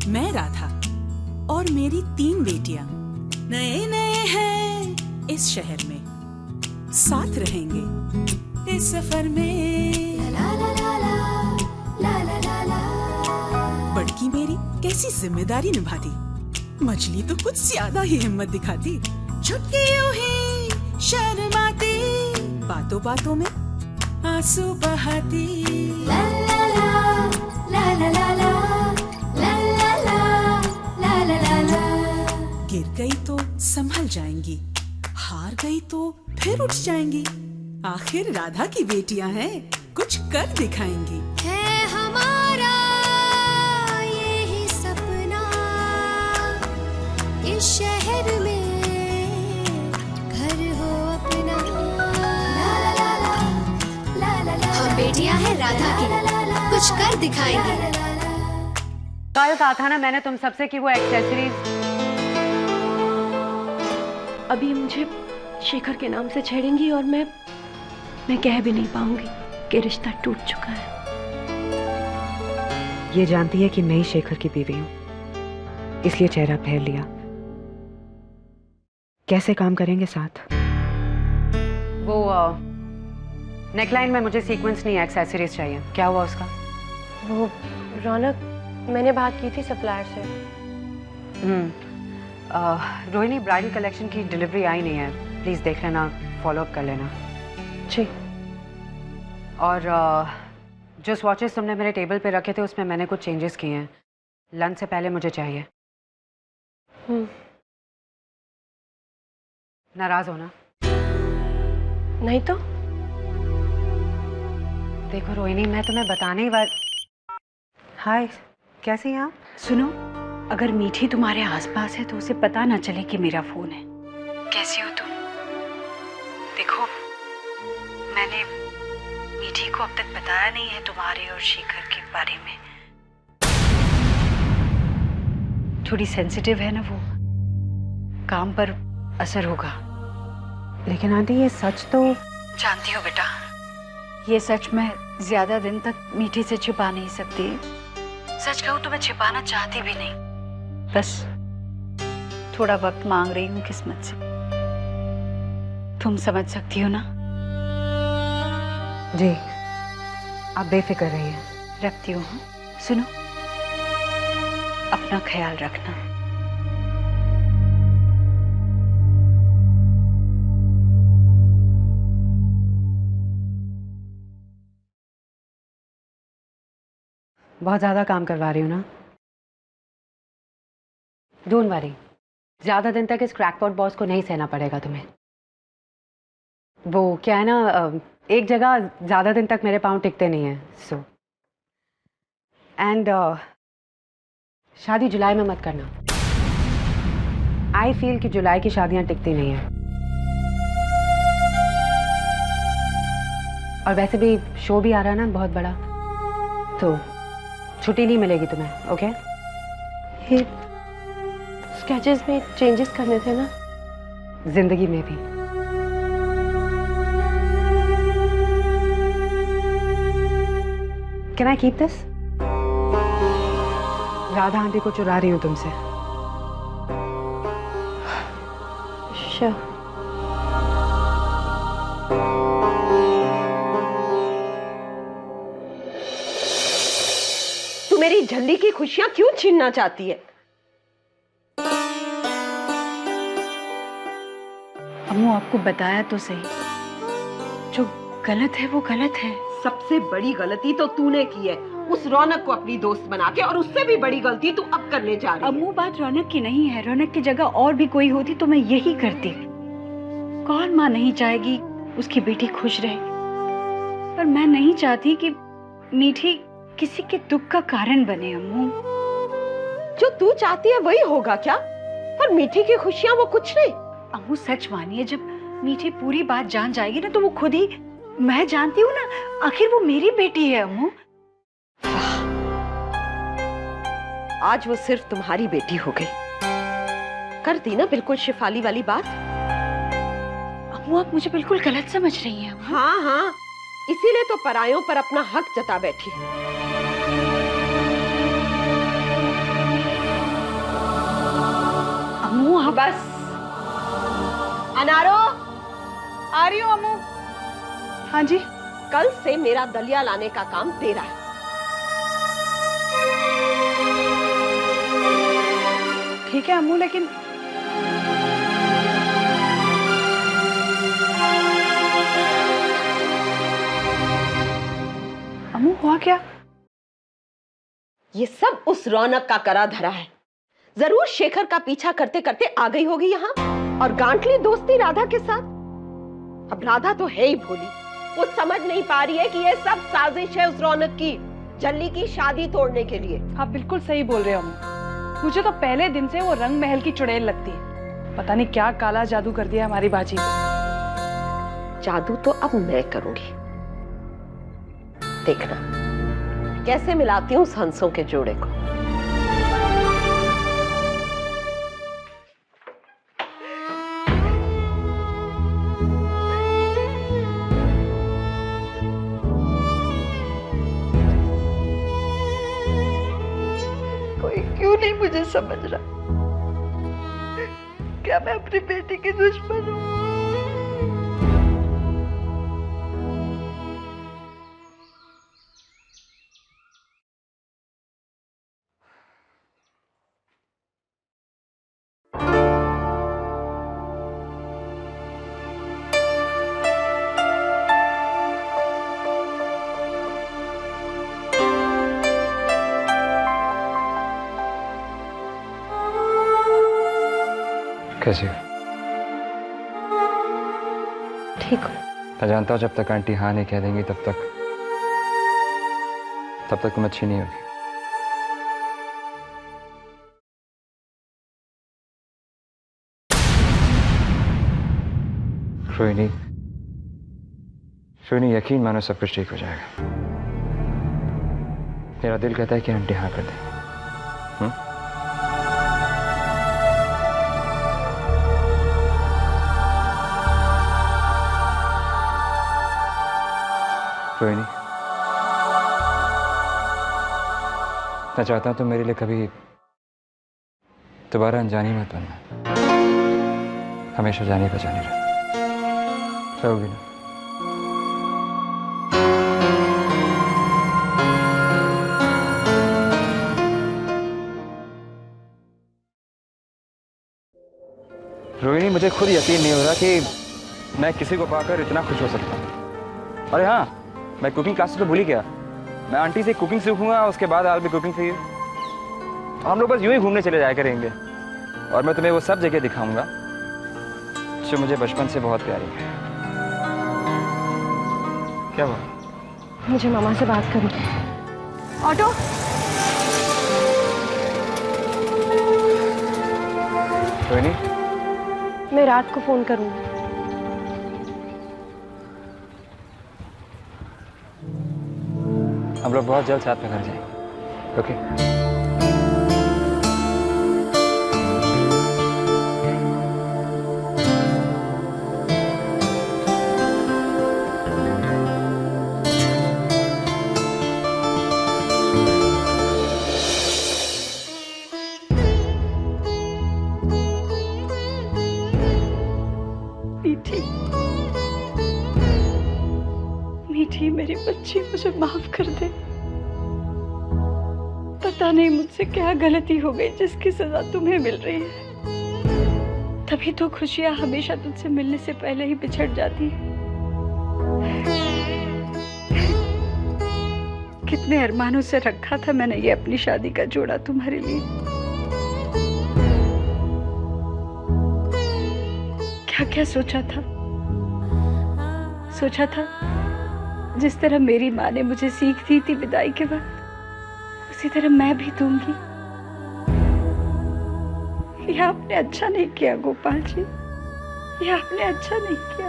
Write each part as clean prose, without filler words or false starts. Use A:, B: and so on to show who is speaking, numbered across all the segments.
A: मैं राधा और मेरी 3 बेटियां नए नए हैं इस शहर में, साथ रहेंगे इस सफर में। ला ला ला ला ला ला ला ला। बड़की मेरी कैसी जिम्मेदारी निभाती, मछली तो कुछ ज्यादा ही हिम्मत दिखाती। छुटकी यूं ही शर्माती, बातों बातों में आंसू बहाती। ला ला ला ला ला ला ला। गिर गई तो संभल जाएंगी, हार गई तो फिर उठ जाएंगी। आखिर राधा की बेटियां हैं, कुछ कर दिखाएंगी।
B: है हमारा यही सपना, इस शहर में घर हो अपना। ला ला ला ला ला ला। हम बेटियां हैं राधा की, कुछ कर दिखाएंगी।
C: कल कहा था ना मैंने तुम सबसे कि वो एक्सेसरीज।
D: अभी मुझे शेखर के नाम से छेड़ेंगी और मैं कह भी नहीं पाऊंगी कि रिश्ता टूट चुका है।
C: ये जानती है कि मैं ही शेखर की बीवी हूँ, इसलिए चेहरा फेर लिया। कैसे काम करेंगे साथ? वो नेकलाइन में मुझे सीक्वेंस नहीं, एक्सेसरीज चाहिए। क्या हुआ उसका?
D: वो रौनक, मैंने बात की थी सप्लायर से।
C: रोहिणी, ब्राइडल कलेक्शन की डिलीवरी आई नहीं है, प्लीज देख लेना, फॉलो अप कर लेना।
D: जी।
C: और जो स्वॉचेस तुमने मेरे टेबल पे रखे थे उसमें मैंने कुछ चेंजेस किए हैं, लंच से पहले मुझे चाहिए। नाराज हो ना?
D: नहीं तो।
C: देखो रोहिणी, मैं तुम्हें बताने ही हाय, कैसी हैं आप?
E: सुनो, अगर मीठी तुम्हारे आसपास है तो उसे पता ना चले कि मेरा फोन है। कैसी हो तुम? देखो, मैंने मीठी को अब तक बताया नहीं है तुम्हारे और शेखर के बारे में। थोड़ी सेंसिटिव है ना वो, काम पर असर होगा।
C: लेकिन आंटी, ये सच तो।
E: जानती हो बेटा, ये सच मैं ज्यादा दिन तक मीठी से छुपा नहीं सकती। सच कहूं तो मैं छिपाना चाहती भी नहीं, बस थोड़ा वक्त मांग रही हूँ किस्मत से। तुम समझ सकती हो ना?
C: जी, आप बेफिक्र रहिए।
E: रखती हूँ। सुनो, अपना ख्याल रखना।
C: बहुत ज्यादा काम करवा रही हूँ ना? डोंट वरी, ज्यादा दिन तक इस क्रैकपॉट बॉस को नहीं सहना पड़ेगा तुम्हें। वो क्या है ना, एक जगह ज्यादा दिन तक मेरे पाँव टिकते नहीं हैं, सो एंड शादी जुलाई में मत करना। आई फील कि जुलाई की शादियां टिकती नहीं हैं। और वैसे भी शो भी आ रहा है ना बहुत बड़ा, तो छुट्टी नहीं मिलेगी तुम्हें। ओके?
D: ये स्केचेस में चेंजेस करने थे ना?
C: जिंदगी में भी। Can I keep this? Radha aunty को चुरा रही हूं तुमसे।
D: श्योर।
F: तू मेरी झल्ली की खुशियां क्यों छीनना चाहती है?
E: अम्मू, आपको बताया तो सही, जो गलत है वो गलत है।
F: सबसे बड़ी गलती तो तूने की है, उस रौनक को अपनी दोस्त बना के, और उससे भी बड़ी गलती तू अब करने जा रही है।
E: अम्मू, बात रौनक की नहीं है। रौनक की जगह और भी कोई होती तो मैं यही करती। कौन माँ नहीं चाहेगी उसकी बेटी खुश रहे, पर मैं नहीं चाहती कि मीठी किसी के दुख का कारण बने। अम्मू,
F: जो तू चाहती है वही होगा क्या? और मीठी की खुशियां वो कुछ नहीं।
E: अम्मू, सच मानिए, जब मीठी पूरी बात जान जाएगी ना तो वो खुद ही, मैं जानती हूँ ना, आखिर वो मेरी बेटी है। अम्मू,
F: आज वो सिर्फ तुम्हारी बेटी हो गई। कर दी ना बिल्कुल शिफाली वाली बात।
E: अम्मू, आप मुझे बिल्कुल गलत समझ रही हैं।
F: हाँ हाँ, इसीलिए तो परायों पर अपना हक जता बैठी है। बस। अनारो,
A: आ रही हूँ अम्मू। हाँ जी।
F: कल से मेरा दलिया लाने का काम तेरा है।
A: ठीक है अम्मू, लेकिन अम्मू हुआ क्या?
F: ये सब उस रौनक का करा धरा है। जरूर शेखर का पीछा करते करते आ गई होगी यहाँ और गांठ ली दोस्ती राधा के साथ। अब राधा तो है ही भोली, वो समझ नहीं पा रही है कि ये सब साजिश है उस रौनक की, जल्ली की शादी तोड़ने के लिए।
A: आप बिल्कुल सही बोल रहे हो अम्मू। मुझे तो पहले दिन से वो रंग महल की चुड़ैल लगती है। पता नहीं क्या काला जादू कर दिया हमारी बाजी पे।
F: जादू तो अब मैं करूंगी, देखना कैसे मिलाती हूँ उस हंसों के जोड़े को।
E: कोई क्यों नहीं मुझे समझ रहा? क्या मैं अपनी बेटी की दुश्मन हूँ?
G: कैसे हो?
C: ठीक हो?
G: मैं जानता हूँ जब तक आंटी हाँ नहीं कह देंगी तब तक तुम अच्छी नहीं होगी। रोहिणी, यकीन मानो सब कुछ ठीक हो जाएगा। मेरा दिल कहता है कि आंटी हाँ कर दे। रोहिणी, मैं चाहता हूं तुम मेरे लिए कभी दोबारा अनजानी मत बनना, हमेशा जानी पहचानी रहोगी ना? रोहिणी, मुझे खुद यकीन नहीं हो रहा कि मैं किसी को पाकर इतना खुश हो सकता हूँ। अरे हाँ, मैं कुकिंग क्लासेस तो भूल ही गया। मैं आंटी से कुकिंग सीखूंगा, उसके बाद आप भी कुकिंग सीखिए। हम लोग बस यूं ही घूमने चले जाया करेंगे और मैं तुम्हें वो सब जगह दिखाऊंगा जो मुझे बचपन से बहुत प्यारी है। क्या हुआ?
D: मुझे मामा से बात करनी है। ऑटो।
G: रोहिणी,
D: मैं रात को फोन करूंगी।
G: हम लोग बहुत जल्द साथ में घर जाएंगे। ओके?
D: मीठी मेरी बच्ची, मुझे माफ कर दे। पता नहीं मुझसे क्या गलती हो गई जिसकी सजा तुम्हें मिल रही है। तभी तो खुशियां हमेशा तुझसे मिलने से पहले ही बिछड़ जाती है। कितने अरमानों से रखा था मैंने ये अपनी शादी का जोड़ा तुम्हारे लिए। क्या क्या सोचा था जिस तरह मेरी माँ ने मुझे सीख दी थी विदाई के बाद, उसी तरह मैं भी दूंगी। यह आपने अच्छा नहीं किया गोपाल जी, यह आपने अच्छा नहीं किया।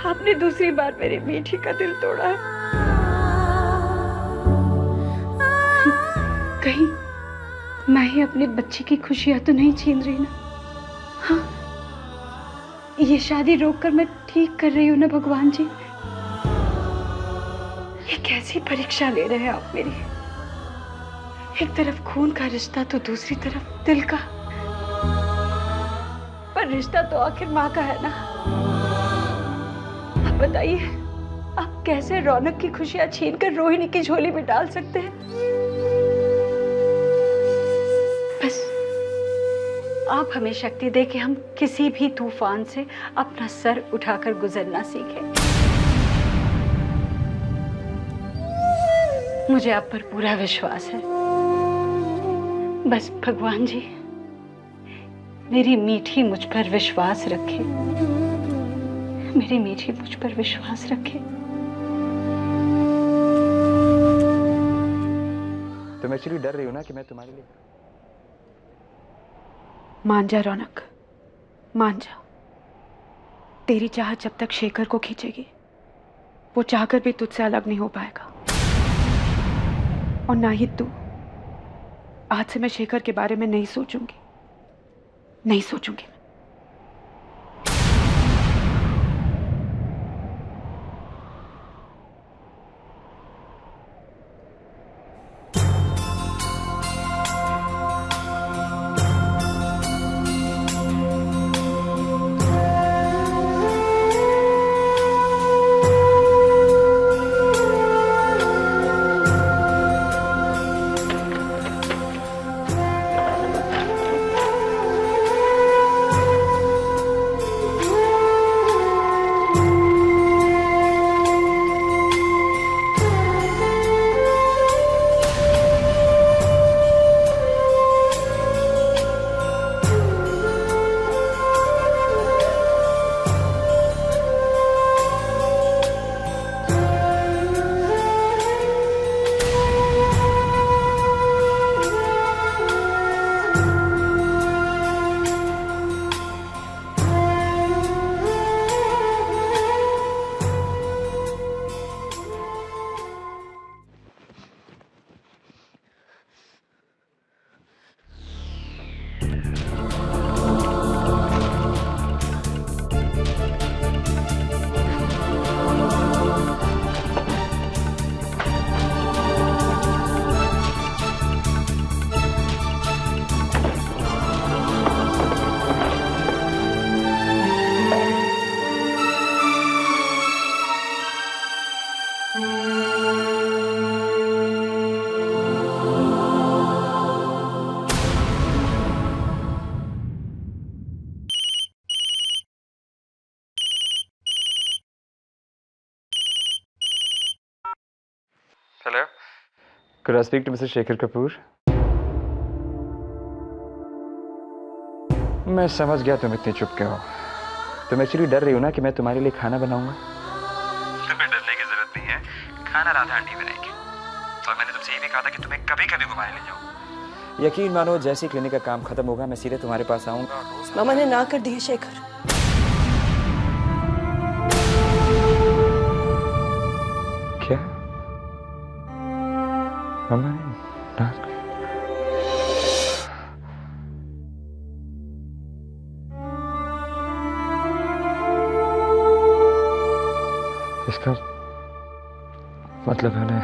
D: आपने दूसरी बार मेरी मीठी का दिल तोड़ा है। कहीं मैं ही अपनी बच्ची की खुशियां तो नहीं छीन रही ना? हाँ, ये शादी रोककर मैं ठीक कर रही हूँ ना भगवान जी? ये कैसी परीक्षा ले रहे हैं आप मेरी? एक तरफ खून का रिश्ता तो दूसरी तरफ दिल का। रिश्ता तो आखिर माँ का है ना। आप बताइए, आप कैसे रौनक की खुशियां छीनकर रोहिणी की झोली में डाल सकते हैं? बस आप हमें शक्ति दे कि हम किसी भी तूफान से अपना सर उठाकर गुजरना सीखें। मुझे आप पर पूरा विश्वास है। बस भगवान जी मेरी मीठी मुझ पर विश्वास रखे, मेरी मीठी मुझ पर विश्वास रखे।
G: तुम एक्चुअली डर रही हो ना कि मैं तुम्हारे लिए।
C: मान जा रौनक, मान जा। तेरी चाहत जब तक शेखर को खींचेगी, वो चाहकर भी तुझसे अलग नहीं हो पाएगा। और ना ही तू। आज से मैं शेखर के बारे में नहीं सोचूंगी, नहीं सोचूंगी।
G: Hello, could I speak to Mr. Shekhar Kapoor? मैं समझ गया तुम इतने चुप क्यों हो। तुम एक्चुअली डर रही हो ना कि मैं तुम्हारे लिए खाना बनाऊंगा। तुम्हें डरने की जरूरत नहीं है, खाना राधा आंटी बनाएगी। और मैंने तुमसे ये भी कहा था कि तुम्हें कभी कभी घुमाने ले जाऊं। यकीन मानो, जैसे ही क्लिनिक का काम खत्म होगा मैं सीधे तुम्हारे पास आऊंगा।
F: मामा ने ना कर दी है शेखर।
G: क्या? मामा ने ना? इसका मतलब है ना,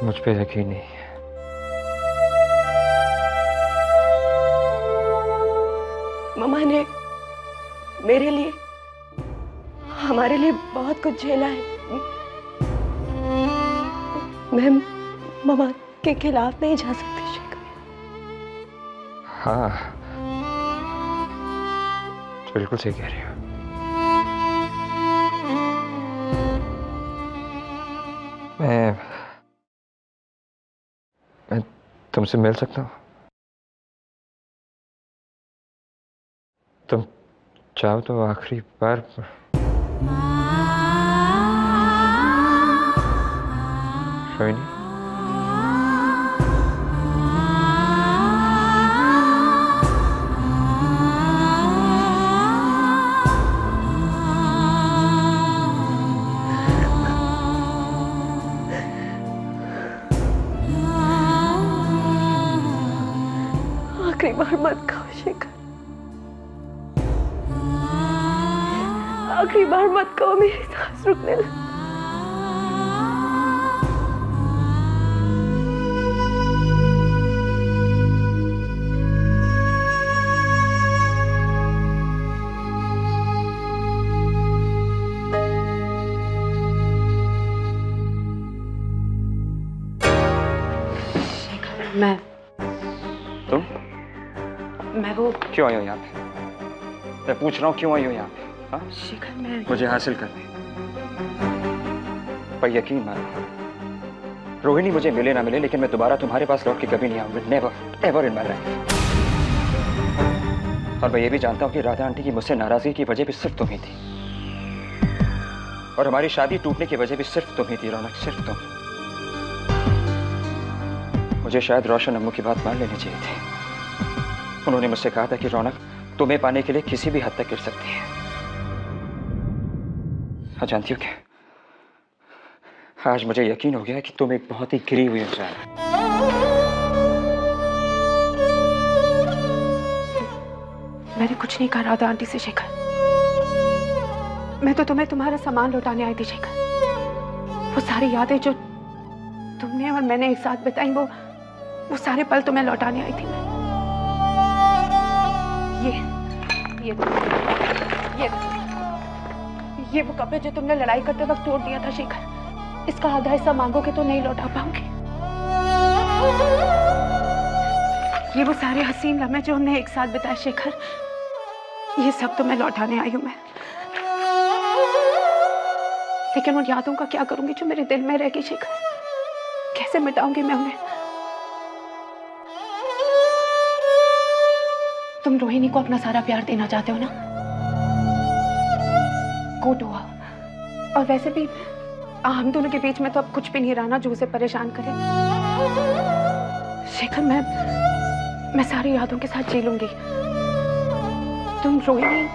G: मुझ पे यकीन नहीं है।
F: मामा ने मेरे लिए, हमारे लिए बहुत कुछ झेला है। मैं मामा के खिलाफ नहीं जा सकती शेखर।
G: हाँ, बिल्कुल सही कह रही हो। मैं तुमसे मिल सकता हूँ? तुम चाहो तो आखिरी बार। रोहिणी,
F: आखिरी बार मत कहो शेखर, आखिरी बार मत कहो, मेरी सांस रुकने लगी।
C: मैं
G: तुम
C: मैं वो
G: क्यों आई हो यहाँ पे? मैं पूछ रहा हूँ क्यों आई हो यहाँ पे? हाँ?
C: शिखर मैं
G: मुझे हासिल करने। पर यकीन मानो रोहिणी मुझे मिले ना मिले, लेकिन मैं दोबारा तुम्हारे पास लौट के कभी नहीं आऊंगा। Never ever in my life. और मैं ये भी जानता हूँ कि राधा आंटी की मुझसे नाराजगी की वजह भी सिर्फ तुम ही थी, और हमारी शादी टूटने की वजह भी सिर्फ तुम ही थी रौनक, सिर्फ तुम। मुझे शायद रोशन अम्मू की बात मान लेनी चाहिए थी। उन्होंने मुझसे कहा था कि रौनक तुम्हें पाने के लिए किसी भी हद तक गिर सकती है। हाँ, जानती हो क्या, आज मुझे यकीन हो गया है कि तुम एक बहुत ही गिरी हुई इंसान हो।
C: मैंने कुछ नहीं कहा राधा आंटी से शेखर। मैं तो तुम्हें तुम्हारा सामान लौटाने आई थी शेखर। वो सारी यादें जो तुमने और मैंने एक साथ बिताई, वो सारे पल तुम्हें लौटाने आई थी मैं। ये वो कपड़े जो तुमने लड़ाई करते वक्त तोड़ दिया था शेखर, इसका आधा हिस्सा मांगोगे तो नहीं लौटा पाऊंगी। ये वो सारे हसीन लम्हे जो हमने एक साथ बिताए शेखर, ये सब तो मैं लौटाने आई हूं मैं। लेकिन उन यादों का क्या करूंगी जो मेरे दिल में रह गई शेखर? कैसे मिटाऊंगी मैं उन्हें? तुम रोहिणी को अपना सारा प्यार देना चाहते हो ना? कोट हुआ। और वैसे भी हम दोनों के बीच में तो अब कुछ भी नहीं रहा ना जो उसे परेशान करे। शेखर मैं सारी यादों के साथ जी लूंगी। तुम रोहिणी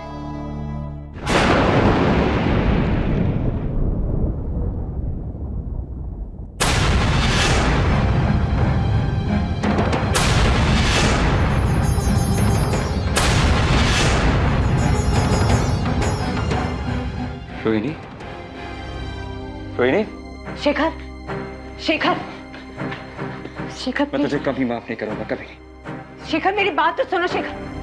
G: रोहिणी, रोहिणी।
C: शेखर शेखर शेखर
G: मैं तुझे कभी माफ नहीं करूंगा, कभी नहीं।
C: शेखर मेरी बात तो सुनो शेखर।